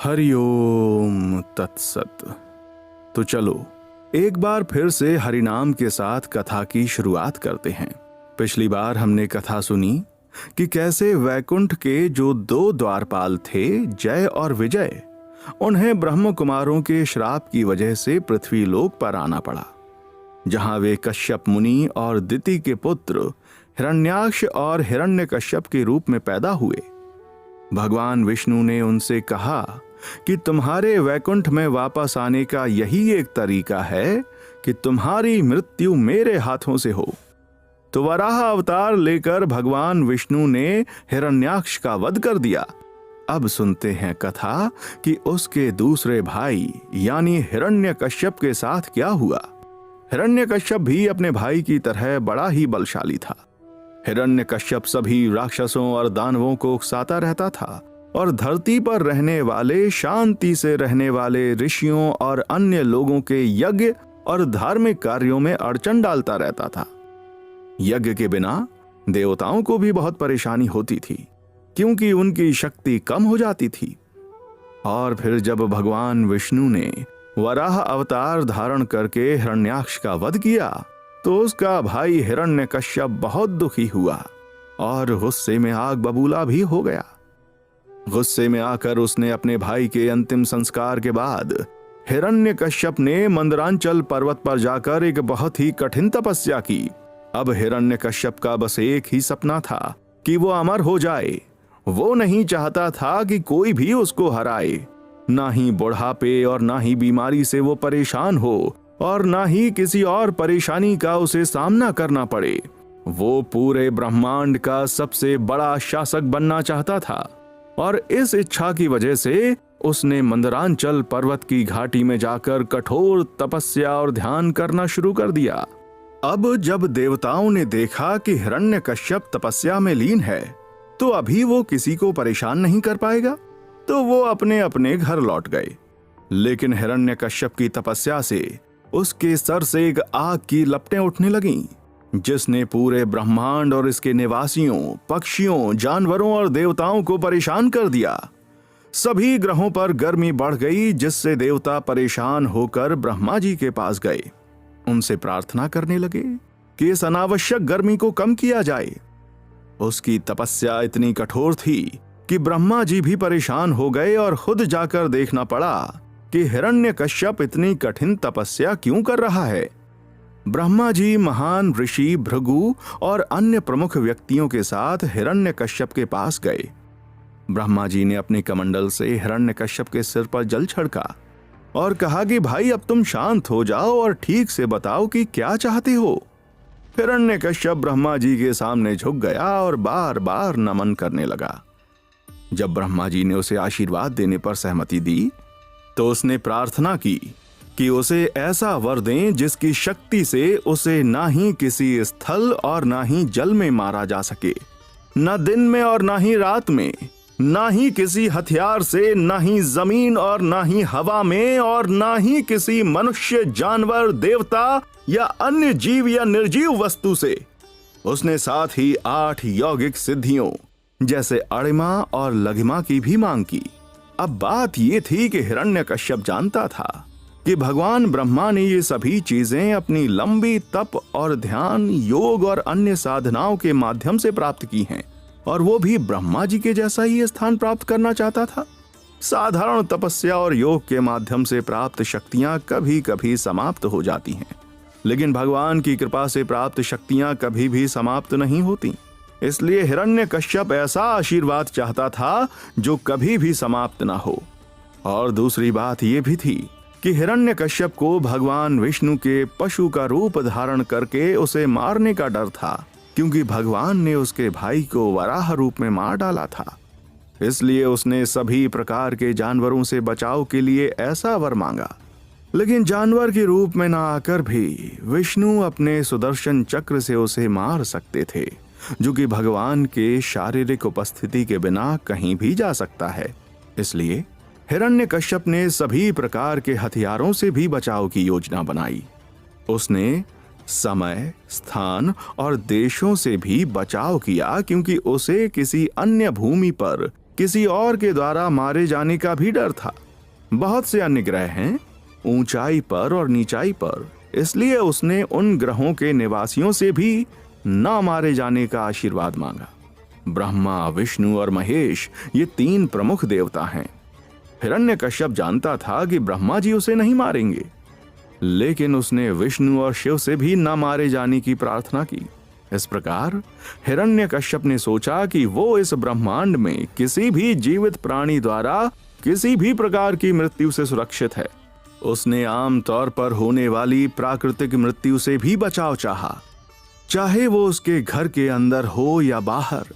हरिओम तत्सत। तो चलो एक बार फिर से हरिनाम के साथ कथा की शुरुआत करते हैं। पिछली बार हमने कथा सुनी कि कैसे वैकुंठ के जो 2 द्वारपाल थे, जय और विजय, उन्हें ब्रह्म कुमारों के श्राप की वजह से पृथ्वी लोक पर आना पड़ा, जहां वे कश्यप मुनि और दिति के पुत्र हिरण्याक्ष और हिरण्यकश्यप के रूप में पैदा हुए। भगवान विष्णु ने उनसे कहा कि तुम्हारे वैकुंठ में वापस आने का यही एक तरीका है कि तुम्हारी मृत्यु मेरे हाथों से हो। तो वराह अवतार लेकर भगवान विष्णु ने हिरण्याक्ष का वध कर दिया। अब सुनते हैं कथा कि उसके दूसरे भाई यानी हिरण्यकश्यप के साथ क्या हुआ। हिरण्यकश्यप भी अपने भाई की तरह बड़ा ही बलशाली था। हिरण्यकश्यप सभी राक्षसों और दानवों को उकसाता रहता था और धरती पर रहने वाले, शांति से रहने वाले ऋषियों और अन्य लोगों के यज्ञ और धार्मिक कार्यों में अड़चन डालता रहता था। यज्ञ के बिना देवताओं को भी बहुत परेशानी होती थी, क्योंकि उनकी शक्ति कम हो जाती थी। और फिर जब भगवान विष्णु ने वराह अवतार धारण करके हिरण्याक्ष का वध किया, तो उसका भाई हिरण्यकश्यप बहुत दुखी हुआ और गुस्से में आग बबूला भी हो गया। गुस्से में आकर उसने अपने भाई के अंतिम संस्कार के बाद हिरण्यकश्यप ने मंदरांचल पर्वत पर जाकर एक बहुत ही कठिन तपस्या की। अब हिरण्यकश्यप का बस एक ही सपना था कि वो अमर हो जाए। वो नहीं चाहता था कि कोई भी उसको हराए, ना ही बुढ़ापे और ना ही बीमारी से वो परेशान हो और ना ही किसी और परेशानी का उसे सामना करना पड़े। वो पूरे ब्रह्मांड का सबसे बड़ा शासक बनना चाहता था और इस इच्छा की वजह से उसने मंदरांचल पर्वत की घाटी में जाकर कठोर तपस्या और ध्यान करना शुरू कर दिया। अब जब देवताओं ने देखा कि हिरण्यकश्यप तपस्या में लीन है, तो अभी वो किसी को परेशान नहीं कर पाएगा, तो वो अपने अपने घर लौट गए। लेकिन हिरण्यकश्यप की तपस्या से उसके सर से एक आग की लपटें उठने लगीं, जिसने पूरे ब्रह्मांड और इसके निवासियों, पक्षियों, जानवरों और देवताओं को परेशान कर दिया। सभी ग्रहों पर गर्मी बढ़ गई, जिससे देवता परेशान होकर ब्रह्मा जी के पास गए। उनसे प्रार्थना करने लगे कि इस अनावश्यक गर्मी को कम किया जाए। उसकी तपस्या इतनी कठोर थी कि ब्रह्मा जी भी परेशान हो गए और खुद जाकर देखना पड़ा कि हिरण्यकश्यप इतनी कठिन तपस्या क्यों कर रहा है। ब्रह्मा जी महान ऋषि भृगु और अन्य प्रमुख व्यक्तियों के साथ हिरण्यकश्यप के पास गए। ब्रह्मा जी ने अपने कमंडल से हिरण्यकश्यप के सिर पर जल छिड़का और कहा कि भाई अब तुम शांत हो जाओ और ठीक से बताओ कि क्या चाहते हो। हिरण्यकश्यप ब्रह्मा जी के सामने झुक गया और बार बार नमन करने लगा। जब ब्रह्मा जी ने उसे आशीर्वाद देने पर सहमति दी, तो उसने प्रार्थना की कि उसे ऐसा वर दें जिसकी शक्ति से उसे ना ही किसी स्थल और ना ही जल में मारा जा सके, ना दिन में और ना ही रात में, ना ही किसी हथियार से, ना ही जमीन और ना ही हवा में, और ना ही किसी मनुष्य, जानवर, देवता या अन्य जीव या निर्जीव वस्तु से। उसने साथ ही 8 यौगिक सिद्धियों जैसे अणिमा और लघिमा की भी मांग की। अब बात यह थी कि हिरण्यकश्यप जानता था कि भगवान ब्रह्मा ने ये सभी चीजें अपनी लंबी तप और ध्यान, योग और अन्य साधनाओं के माध्यम से प्राप्त की हैं, और वो भी ब्रह्मा जी के जैसा ही स्थान प्राप्त करना चाहता था। साधारण तपस्या और योग के माध्यम से प्राप्त शक्तियां कभी कभी समाप्त हो जाती हैं, लेकिन भगवान की कृपा से प्राप्त शक्तियां कभी भी समाप्त नहीं होती। इसलिए हिरण्यकश्यप ऐसा आशीर्वाद चाहता था जो कभी भी समाप्त ना हो। और दूसरी बात यह भी थी कि हिरण्यकश्यप को भगवान विष्णु के पशु का रूप धारण करके उसे मारने का डर था, क्योंकि भगवान ने उसके भाई को वराह रूप में मार डाला था। इसलिए उसने सभी प्रकार के जानवरों से बचाव के लिए ऐसा वर मांगा। लेकिन जानवर के रूप में ना आकर भी विष्णु अपने सुदर्शन चक्र से उसे मार सकते थे, जो कि भगवान के शारीरिक उपस्थिति के बिना कहीं भी जा सकता है। इसलिए हिरण्यकश्यप ने सभी प्रकार के हथियारों से भी बचाव की योजना बनाई। उसने समय, स्थान और देशों से भी बचाव किया, क्योंकि उसे किसी अन्य भूमि पर किसी और के द्वारा मारे जाने का भी डर था। बहुत से अन्य ग्रह हैं ऊंचाई पर और नीचाई पर, इसलिए उसने उन ग्रहों के निवासियों से भी न मारे जाने का आशीर्वाद मांगा। ब्रह्मा, विष्णु और महेश ये 3 प्रमुख देवता हैं। हिरण्यकश्यप जानता था कि ब्रह्मा जी उसे नहीं मारेंगे, लेकिन उसने विष्णु और शिव से भी न मारे जाने की प्रार्थना की। इस प्रकार हिरण्यकश्यप ने सोचा कि वो इस ब्रह्मांड में किसी भी जीवित प्राणी द्वारा किसी भी प्रकार की मृत्यु से सुरक्षित है। उसने आम तौर पर होने वाली प्राकृतिक मृत्यु से भी बचाव चाहा, चाहे वो उसके घर के अंदर हो या बाहर।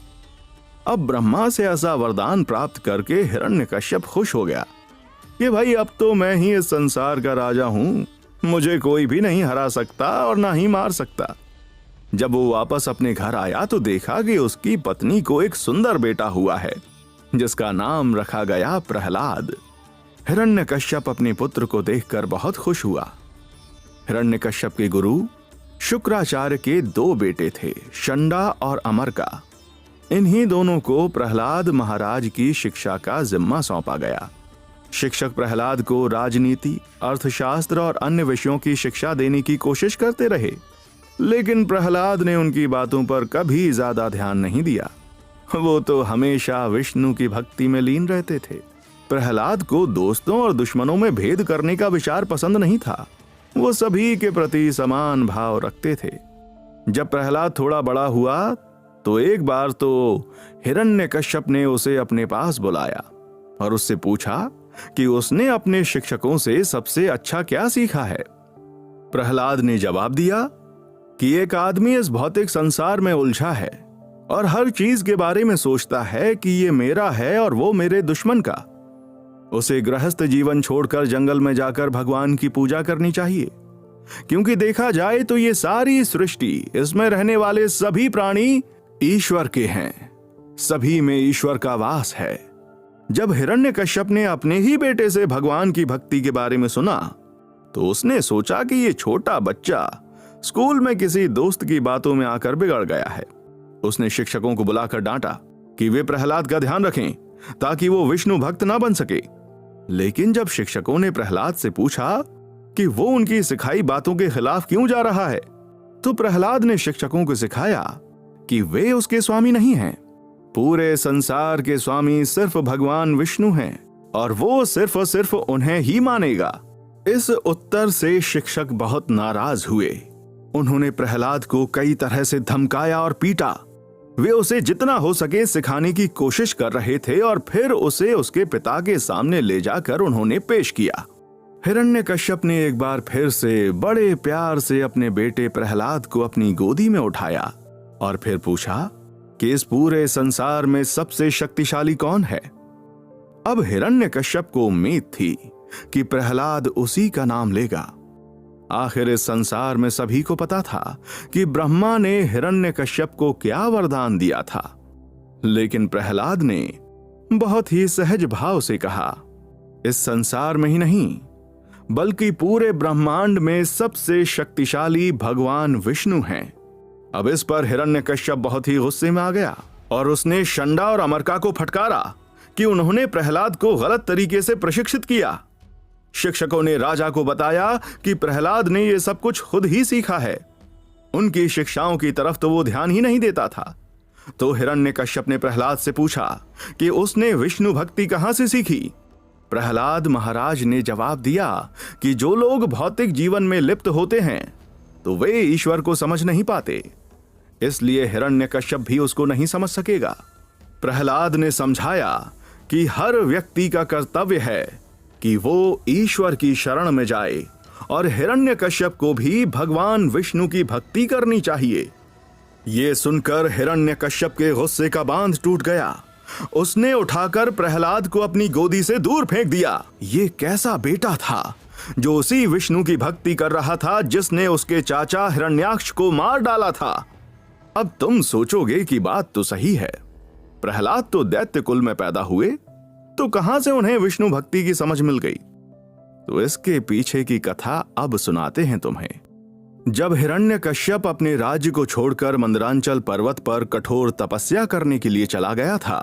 अब ब्रह्मा से ऐसा वरदान प्राप्त करके हिरण्यकश्यप खुश हो गया कि भाई अब तो मैं ही इस संसार का राजा हूं, मुझे कोई भी नहीं हरा सकता और ना ही मार सकता। जब वो वापस अपने घर आया तो देखा कि उसकी पत्नी को एक सुंदर बेटा हुआ है, जिसका नाम रखा गया प्रहलाद। हिरण्यकश्यप अपने पुत्र को देखकर बहुत खुश हुआ। हिरण्यकश्यप के गुरु शुक्राचार्य के 2 बेटे थे, शंडा और अमरका। इन्हीं दोनों को प्रहलाद महाराज की शिक्षा का जिम्मा सौंपा गया। शिक्षक प्रहलाद को राजनीति, अर्थशास्त्र और अन्य विषयों की शिक्षा देने की कोशिश करते रहे, लेकिन प्रहलाद ने उनकी बातों पर कभी ज्यादा ध्यान नहीं दिया। वो तो हमेशा विष्णु की भक्ति में लीन रहते थे। प्रहलाद को दोस्तों और दुश्मनों में भेद करने का विचार पसंद नहीं था। वो सभी के प्रति समान भाव रखते थे। जब प्रहलाद थोड़ा बड़ा हुआ तो एक बार तो हिरण्यकश्यप ने उसे अपने पास बुलाया और उससे पूछा कि उसने अपने शिक्षकों से सबसे अच्छा क्या सीखा है। प्रहलाद ने जवाब दिया कि एक आदमी इस भौतिक संसार में उलझा है और हर चीज के बारे में सोचता है कि ये मेरा है और वो मेरे दुश्मन का। उसे गृहस्थ जीवन छोड़कर जंगल में जाकर भगवान की पूजा करनी चाहिए, क्योंकि देखा जाए तो ये सारी सृष्टि, इसमें रहने वाले सभी प्राणी ईश्वर के हैं। सभी में ईश्वर का वास है। जब हिरण्यकश्यप ने अपने ही बेटे से भगवान की भक्ति के बारे में सुना तो उसने सोचा कि ये छोटा बच्चा स्कूल में किसी दोस्त की बातों में आकर बिगड़ गया है। उसने शिक्षकों को बुलाकर डांटा कि वे प्रहलाद का ध्यान रखें ताकि वो विष्णु भक्त ना बन सके। लेकिन जब शिक्षकों ने प्रहलाद से पूछा कि वो उनकी सिखाई बातों के खिलाफ क्यों जा रहा है, तो प्रहलाद ने शिक्षकों को सिखाया कि वे उसके स्वामी नहीं हैं। पूरे संसार के स्वामी सिर्फ भगवान विष्णु हैं और वो सिर्फ और सिर्फ उन्हें ही मानेगा। इस उत्तर से शिक्षक बहुत नाराज हुए। उन्होंने प्रहलाद को कई तरह से धमकाया और पीटा। वे उसे जितना हो सके सिखाने की कोशिश कर रहे थे और फिर उसे उसके पिता के सामने ले जाकर उन्होंने पेश किया। हिरण्यकश्यप ने एक बार फिर से बड़े प्यार से अपने बेटे प्रहलाद को अपनी गोदी में उठाया और फिर पूछा कि इस पूरे संसार में सबसे शक्तिशाली कौन है। अब हिरण्यकश्यप को उम्मीद थी कि प्रहलाद उसी का नाम लेगा। आखिर इस संसार में सभी को पता था कि ब्रह्मा ने हिरण्यकश्यप को क्या वरदान दिया था, लेकिन प्रहलाद ने बहुत ही सहज भाव से कहा, इस संसार में ही नहीं बल्कि पूरे ब्रह्मांड में सबसे शक्तिशाली भगवान विष्णु हैं। अब इस पर हिरण्यकश्यप बहुत ही गुस्से में आ गया और उसने शंडा और अमरका को फटकारा कि उन्होंने प्रहलाद को गलत तरीके से प्रशिक्षित किया। शिक्षकों ने राजा को बताया कि प्रहलाद ने यह सब कुछ खुद ही सीखा है। उनकी शिक्षाओं की तरफ तो वो ध्यान ही नहीं देता था। तो हिरण्यकश्यप ने प्रहलाद से पूछा कि उसने विष्णु भक्ति कहां से सीखी। प्रहलाद महाराज ने जवाब दिया कि जो लोग भौतिक जीवन में लिप्त होते हैं तो वे ईश्वर को समझ नहीं पाते, इसलिए हिरण्यकश्यप भी उसको नहीं समझ सकेगा। प्रहलाद ने समझाया कि हर व्यक्ति का कर्तव्य है कि वो ईश्वर की शरण में जाए और हिरण्यकश्यप को भी भगवान विष्णु की भक्ति करनी चाहिए। ये सुनकर हिरण्यकश्यप के गुस्से का बांध टूट गया। उसने उठाकर प्रहलाद को अपनी गोदी से दूर फेंक दिया। ये कैसा बेटा था जो उसी विष्णु की भक्ति कर रहा था जिसने उसके चाचा हिरण्याक्ष को मार डाला था। अब तुम सोचोगे कि बात तो सही है, प्रहलाद तो दैत्य कुल में पैदा हुए, तो कहां से उन्हें विष्णु भक्ति की समझ मिल गई। तो इसके पीछे की कथा अब सुनाते हैं तुम्हें। जब हिरण्यकश्यप अपने राज्य को छोड़कर मंदरांचल पर्वत पर कठोर तपस्या करने के लिए चला गया था,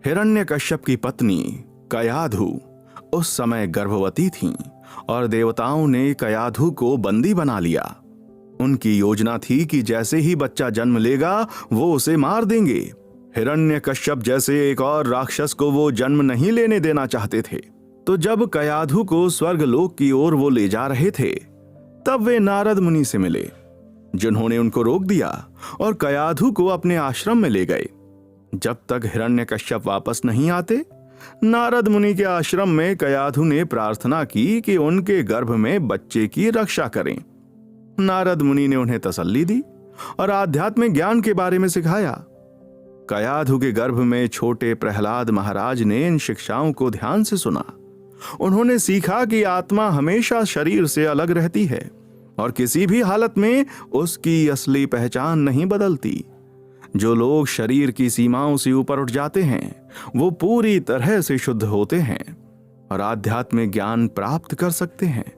हिरण्यकश्यप की पत्नी कयाधु उस समय गर्भवती थीं और देवताओं ने कयाधु को बंदी बना लिया। उनकी योजना थी कि जैसे ही बच्चा जन्म लेगा वो उसे मार देंगे। हिरण्यकश्यप जैसे एक और राक्षस को वो जन्म नहीं लेने देना चाहते थे। तो जब कयाधु को स्वर्गलोक की ओर वो ले जा रहे थे, तब वे नारद मुनि से मिले, जिन्होंने उनको रोक दिया और कयाधु को अपने आश्रम में ले गए। जब तक हिरण्यकश्यप वापस नहीं आते, नारद मुनि के आश्रम में कयाधु ने प्रार्थना की कि उनके गर्भ में बच्चे की रक्षा करें। नारद मुनि ने उन्हें तसल्ली दी और आध्यात्मिक ज्ञान के बारे में सिखाया। कयाधु के गर्भ में छोटे प्रहलाद महाराज ने इन शिक्षाओं को ध्यान से सुना। उन्होंने सीखा कि आत्मा हमेशा शरीर से अलग रहती है और किसी भी हालत में उसकी असली पहचान नहीं बदलती। जो लोग शरीर की सीमाओं से ऊपर उठ जाते हैं, वो पूरी तरह से शुद्ध होते हैं और आध्यात्मिक ज्ञान प्राप्त कर सकते हैं।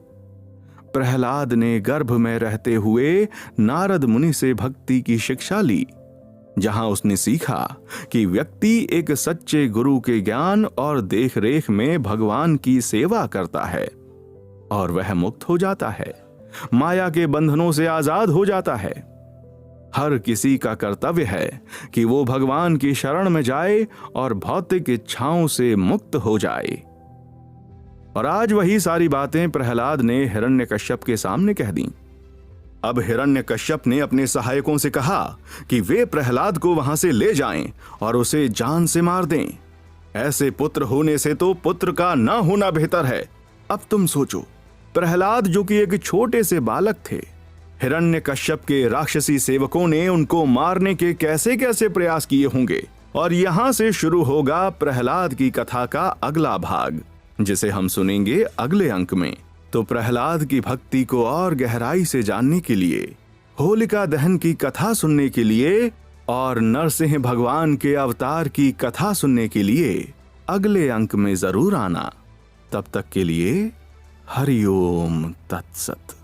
प्रहलाद ने गर्भ में रहते हुए नारद मुनि से भक्ति की शिक्षा ली, जहां उसने सीखा कि व्यक्ति एक सच्चे गुरु के ज्ञान और देखरेख में भगवान की सेवा करता है और वह मुक्त हो जाता है, माया के बंधनों से आजाद हो जाता है। हर किसी का कर्तव्य है कि वो भगवान की शरण में जाए और भौतिक इच्छाओं से मुक्त हो जाए। और आज वही सारी बातें प्रहलाद ने हिरण्यकश्यप के सामने कह दी। अब हिरण्यकश्यप ने अपने सहायकों से कहा कि वे प्रहलाद को वहां से ले जाएं और उसे जान से मार दें। ऐसे पुत्र होने से तो पुत्र का न होना बेहतर है। अब तुम सोचो, प्रहलाद जो कि एक छोटे से बालक थे, हिरण्यकश्यप के राक्षसी सेवकों ने उनको मारने के कैसे कैसे प्रयास किए होंगे। और यहां से शुरू होगा प्रहलाद की कथा का अगला भाग, जिसे हम सुनेंगे अगले अंक में। तो प्रहलाद की भक्ति को और गहराई से जानने के लिए, होलिका दहन की कथा सुनने के लिए और नरसिंह भगवान के अवतार की कथा सुनने के लिए अगले अंक में जरूर आना। तब तक के लिए हरि ओम तत्सत।